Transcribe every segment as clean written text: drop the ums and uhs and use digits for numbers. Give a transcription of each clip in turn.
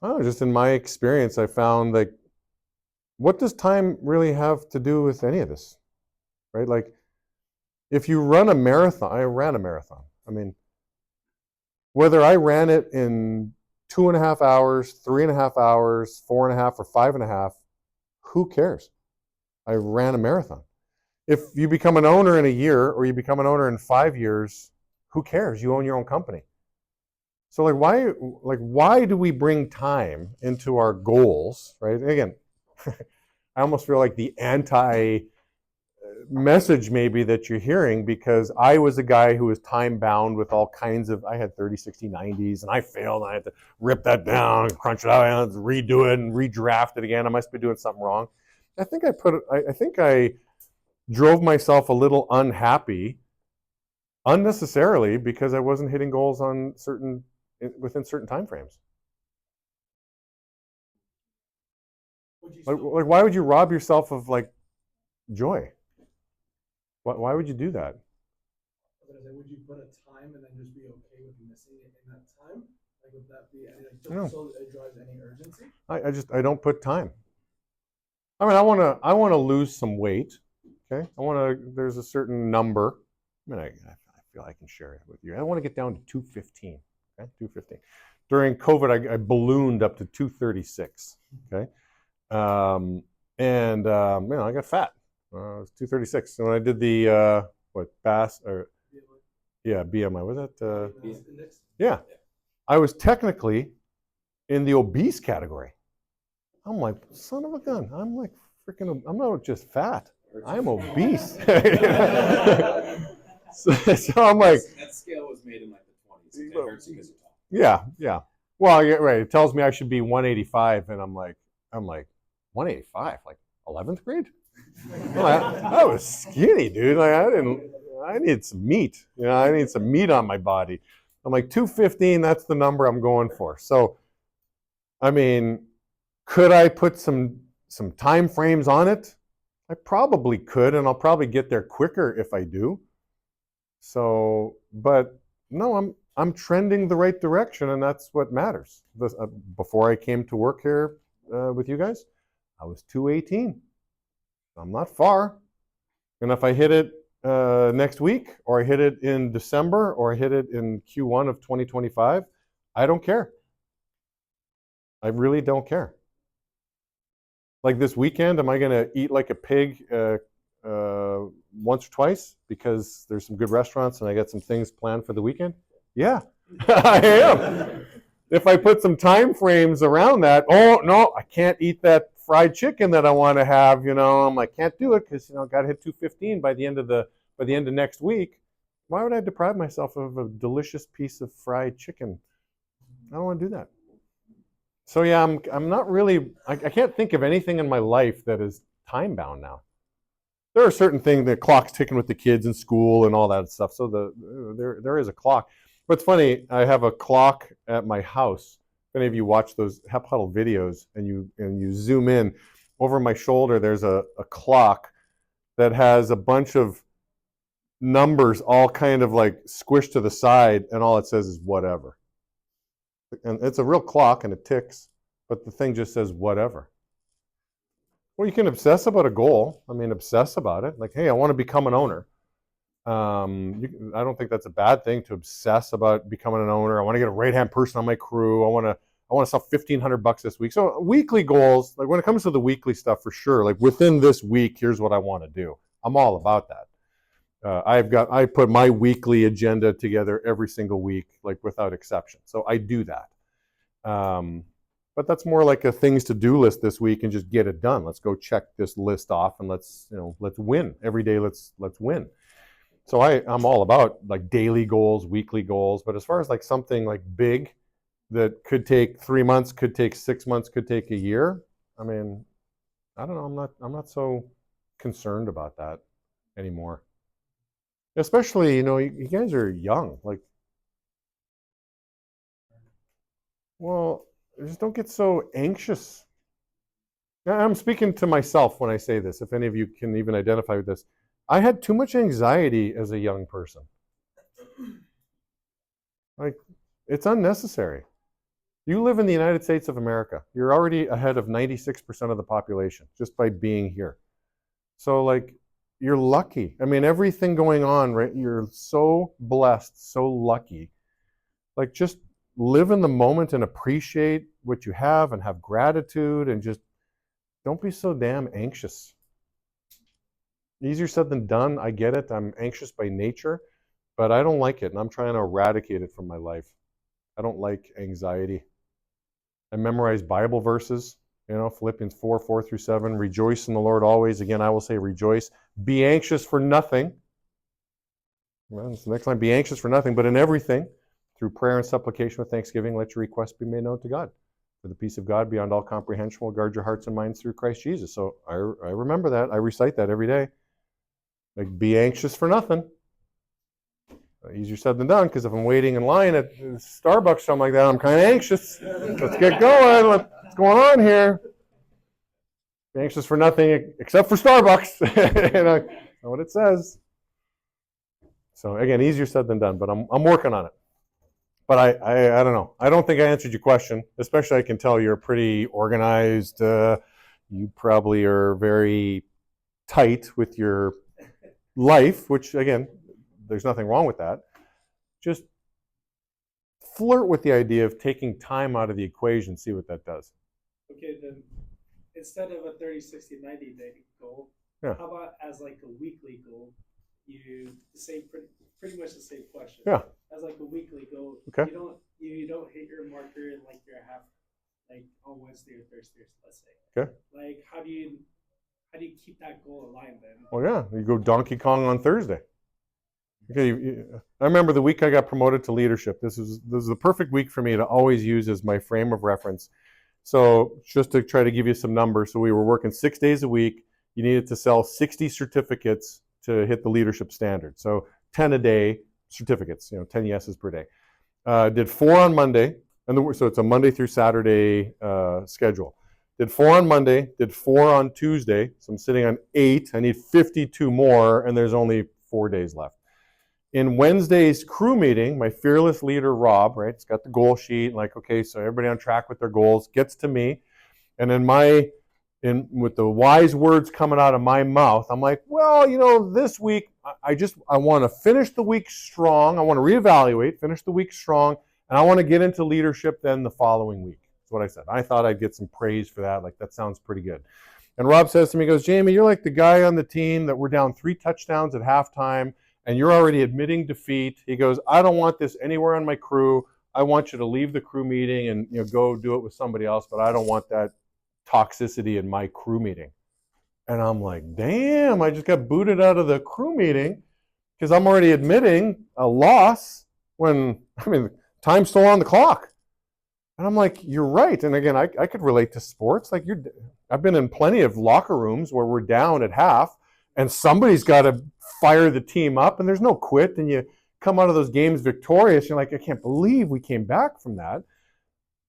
I don't know, just in my experience, I found like, what does time really have to do with any of this, right? Like, if you run a marathon, I ran a marathon. I mean, whether I ran it in 2.5 hours, 3.5 hours, 4.5, or 5.5, who cares? I ran a marathon. If you become an owner in a year or you become an owner in 5 years, who cares? You own your own company. So like why do we bring time into our goals, right? Again, I almost feel like the anti message maybe that you're hearing, because I was a guy who was time bound with all kinds of, I had 30, 60, 90s and I failed and I had to rip that down and crunch it out and redo it and redraft it again. I must be doing something wrong. I think I drove myself a little unhappy unnecessarily because I wasn't hitting goals on within certain time frames. Like why would you rob yourself of like joy? Why would you do that? Would you put a time and then just be okay with missing it in that time? Like, would that be No, so it drives any urgency? I don't put time. I mean, I want to lose some weight. Okay, There's a certain number. I mean, I feel I can share it with you. I want to get down to 215. Okay, 215. During COVID, I ballooned up to 236. Okay, and I got fat. It was 236. And when I did the what BAS or yeah BMI, was that yeah, I was technically in the obese category. I'm like, son of a gun. I'm like freaking, I'm not just fat. I'm obese. So I'm like, that scale was made in like the 20s. It hurts because you're tall. yeah, yeah. Well, yeah, right. It tells me I should be 185, and I'm like 185, like 11th grade. I was skinny, dude. Like I need some meat. I need some meat on my body. I'm like 215. That's the number I'm going for. So, I mean, could I put some time frames on it? I probably could, and I'll probably get there quicker if I do. So, but no, I'm trending the right direction, and that's what matters. Before I came to work here with you guys, I was 218. I'm not far, and if I hit it next week, or I hit it in December, or I hit it in Q1 of 2025, I don't care. I really don't care. Like this weekend, am I going to eat like a pig once or twice because there's some good restaurants and I got some things planned for the weekend? Yeah, I am. If I put some time frames around that, oh no, I can't eat that fried chicken that I want to have. I can't do it because got to hit 215 by the end of next week. Why would I deprive myself of a delicious piece of fried chicken? I don't want to do that. So yeah, I'm not really. I can't think of anything in my life that is time bound now. There are certain things, the clock's ticking with the kids in school and all that stuff. So there is a clock. But it's funny. I have a clock at my house. If any of you watch those Hep Huddle videos and you zoom in, over my shoulder, there's a clock that has a bunch of numbers all kind of like squished to the side, and all it says is whatever. And it's a real clock and it ticks, but the thing just says whatever. Well, you can obsess about a goal. I mean, obsess about it. Like, hey, I want to become an owner. I don't think that's a bad thing to obsess about becoming an owner. I want to get a right-hand person on my crew. I want to sell $1,500 this week. So weekly goals, like when it comes to the weekly stuff, for sure. Like within this week, here's what I want to do. I'm all about that. I put my weekly agenda together every single week, like without exception. So I do that. But that's more like a things to do list this week and just get it done. Let's go check this list off and let's win every day. Let's win. So I'm all about like daily goals, weekly goals. But as far as like something like big that could take 3 months, could take 6 months, could take a year, I mean, I don't know. I'm not so concerned about that anymore. Especially, you guys are young. Like, well, just don't get so anxious. I'm speaking to myself when I say this, if any of you can even identify with this. I had too much anxiety as a young person. Like, it's unnecessary. You live in the United States of America. You're already ahead of 96% of the population just by being here. So like, you're lucky. I mean, everything going on, right? You're so blessed, so lucky. Like, just live in the moment and appreciate what you have and have gratitude, and just don't be so damn anxious. Easier said than done. I get it. I'm anxious by nature, but I don't like it, and I'm trying to eradicate it from my life. I don't like anxiety. I memorize Bible verses, Philippians 4:4-7. Rejoice in the Lord always. Again, I will say rejoice. Be anxious for nothing. Well, it's the next line. Be anxious for nothing, but in everything, through prayer and supplication with thanksgiving, let your requests be made known to God. For the peace of God beyond all comprehension will guard your hearts and minds through Christ Jesus. So I remember that. I recite that every day. Like, be anxious for nothing. Easier said than done, because if I'm waiting in line at Starbucks or something like that, I'm kind of anxious. Let's get going. What's going on here? Be anxious for nothing except for Starbucks. That's what it says. So again, easier said than done, but I'm working on it. But I don't know. I don't think I answered your question. Especially, I can tell you're pretty organized. You probably are very tight with your life, which again, there's nothing wrong with that. Just flirt with the idea of taking time out of the equation, see what that does. Okay, then instead of a 30, 60, 90 day goal, Yeah. how about as like a weekly goal? You say pretty much the same question. Yeah. As like a weekly goal. Okay. You don't hit your marker in like your half, like on Wednesday or Thursday, let's say. Okay. Like how do you keep that goal aligned then? Well, yeah, you go Donkey Kong on Thursday. Okay, I remember the week I got promoted to leadership. This is the perfect week for me to always use as my frame of reference. So just to try to give you some numbers, so we were working 6 days a week. You needed to sell 60 certificates to hit the leadership standard. So 10 a day certificates, 10 yeses per day. Did 4 on Monday, so it's a Monday through Saturday schedule. Did 4 on Monday, did 4 on Tuesday, so I'm sitting on 8. I need 52 more, and there's only 4 days left. In Wednesday's crew meeting, my fearless leader, Rob, right, it's got the goal sheet, like, okay, so everybody on track with their goals, gets to me, and with the wise words coming out of my mouth, I'm like, well, this week, I want to finish the week strong, I want to reevaluate, finish the week strong, and I want to get into leadership then the following week. That's what I said. I thought I'd get some praise for that, like, that sounds pretty good. And Rob says to me, he goes, Jamie, you're like the guy on the team that we're down 3 touchdowns at halftime, and you're already admitting defeat. He goes, I don't want this anywhere on my crew. I want you to leave the crew meeting and go do it with somebody else, but I don't want that toxicity in my crew meeting. And I'm like, damn, I just got booted out of the crew meeting because I'm already admitting a loss when, time's still on the clock. And I'm like, you're right. And again, I could relate to sports. Like, I've been in plenty of locker rooms where we're down at half and somebody's got to fire the team up, and there's no quit, and you come out of those games victorious. You're like, I can't believe we came back from that.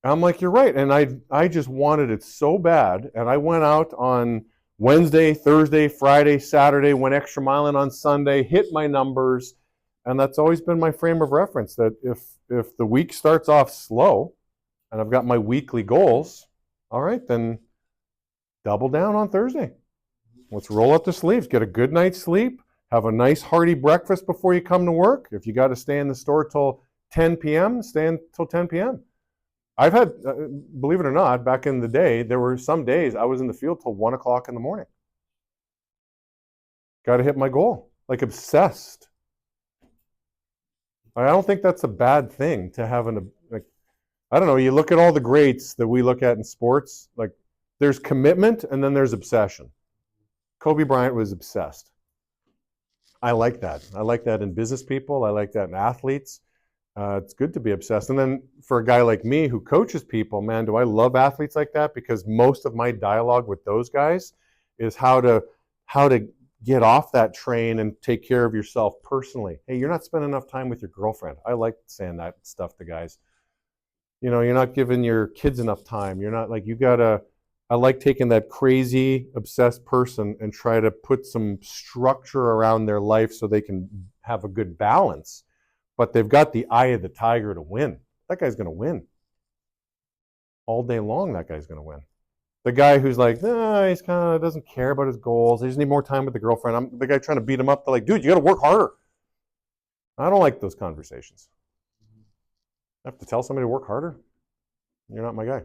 And I'm like, you're right. And I just wanted it so bad. And I went out on Wednesday, Thursday, Friday, Saturday, went extra miling on Sunday, hit my numbers. And that's always been my frame of reference, that if the week starts off slow and I've got my weekly goals, all right, then double down on Thursday. Let's roll up the sleeves, get a good night's sleep, have a nice hearty breakfast before you come to work. If you got to stay in the store till 10 p.m., stay until 10 p.m. I've had, believe it or not, back in the day, there were some days I was in the field till 1 o'clock in the morning. Got to hit my goal, like obsessed. I don't think that's a bad thing to have I don't know, you look at all the greats that we look at in sports, like there's commitment and then there's obsession. Kobe Bryant was obsessed. I like that. I like that in business people. I like that in athletes. It's good to be obsessed. And then for a guy like me who coaches people, man, do I love athletes like that, because most of my dialogue with those guys is how to get off that train and take care of yourself personally. Hey, you're not spending enough time with your girlfriend. I like saying that stuff to guys. You're not giving your kids enough time. You're not, like, I like taking that crazy, obsessed person and try to put some structure around their life so they can have a good balance. But they've got the eye of the tiger to win. That guy's going to win. all day long that guy's going to win. The guy who's like, nah, he's kind of doesn't care about his goals. He just need more time with the girlfriend. I'm the guy trying to beat him up. They're like, dude, you got to work harder. I don't like those conversations. I have to tell somebody to work harder. You're not my guy.